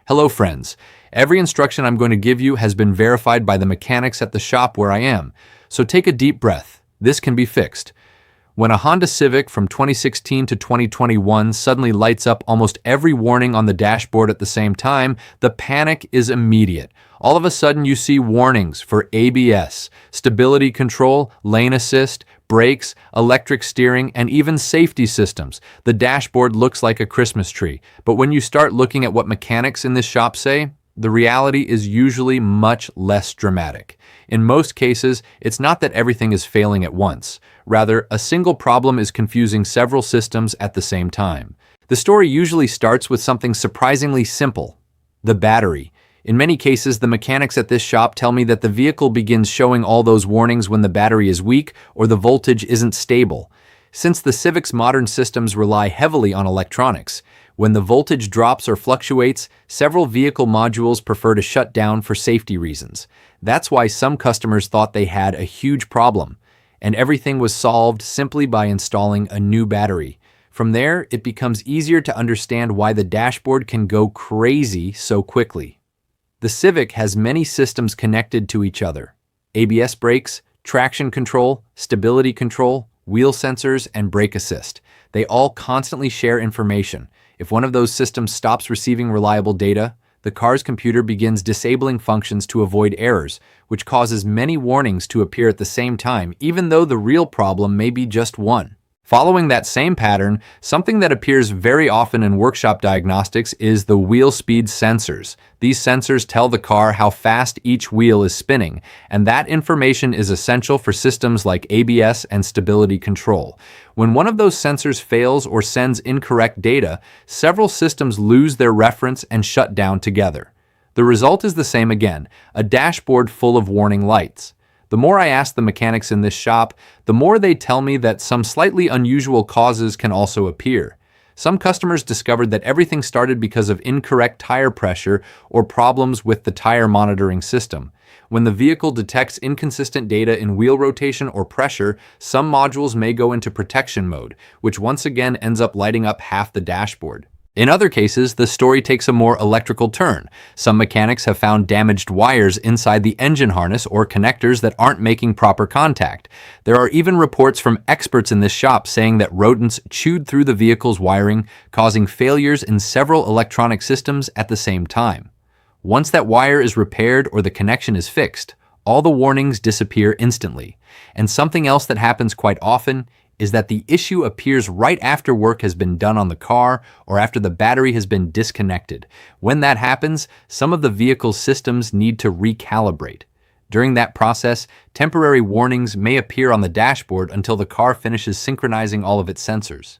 Hello friends. Every instruction I'm going to give you has been verified by the mechanics at the shop where I am, so take a deep breath. This can be fixed. When a Honda Civic from 2016 to 2021 suddenly lights up almost every warning on the dashboard at the same time, the panic is immediate. All of a sudden you see warnings for ABS, stability control, lane assist, brakes, electric steering, and even safety systems. The dashboard looks like a Christmas tree, but when you start looking at what mechanics in this shop say, the reality is usually much less dramatic. In most cases, it's not that everything is failing at once. Rather, a single problem is confusing several systems at the same time. The story usually starts with something surprisingly simple: the battery. In many cases, the mechanics at this shop tell me that the vehicle begins showing all those warnings when the battery is weak or the voltage isn't stable. Since the Civic's modern systems rely heavily on electronics, when the voltage drops or fluctuates, several vehicle modules prefer to shut down for safety reasons. That's why some customers thought they had a huge problem, and everything was solved simply by installing a new battery. From there, it becomes easier to understand why the dashboard can go crazy so quickly. The Civic has many systems connected to each other: ABS brakes, traction control, stability control, wheel sensors, and brake assist. They all constantly share information. If one of those systems stops receiving reliable data, the car's computer begins disabling functions to avoid errors, which causes many warnings to appear at the same time, even though the real problem may be just one. Following that same pattern, something that appears very often in workshop diagnostics is the wheel speed sensors. These sensors tell the car how fast each wheel is spinning, and that information is essential for systems like ABS and stability control. When one of those sensors fails or sends incorrect data, several systems lose their reference and shut down together. The result is the same again: a dashboard full of warning lights. The more I ask the mechanics in this shop, the more they tell me that some slightly unusual causes can also appear. Some customers discovered that everything started because of incorrect tire pressure or problems with the tire monitoring system. When the vehicle detects inconsistent data in wheel rotation or pressure, some modules may go into protection mode, which once again ends up lighting up half the dashboard. In other cases, the story takes a more electrical turn. Some mechanics have found damaged wires inside the engine harness or connectors that aren't making proper contact. There are even reports from experts in this shop saying that rodents chewed through the vehicle's wiring, causing failures in several electronic systems at the same time. Once that wire is repaired or the connection is fixed, all the warnings disappear instantly. And something else that happens quite often is that the issue appears right after work has been done on the car or after the battery has been disconnected. When that happens, some of the vehicle's systems need to recalibrate. During that process, temporary warnings may appear on the dashboard until the car finishes synchronizing all of its sensors.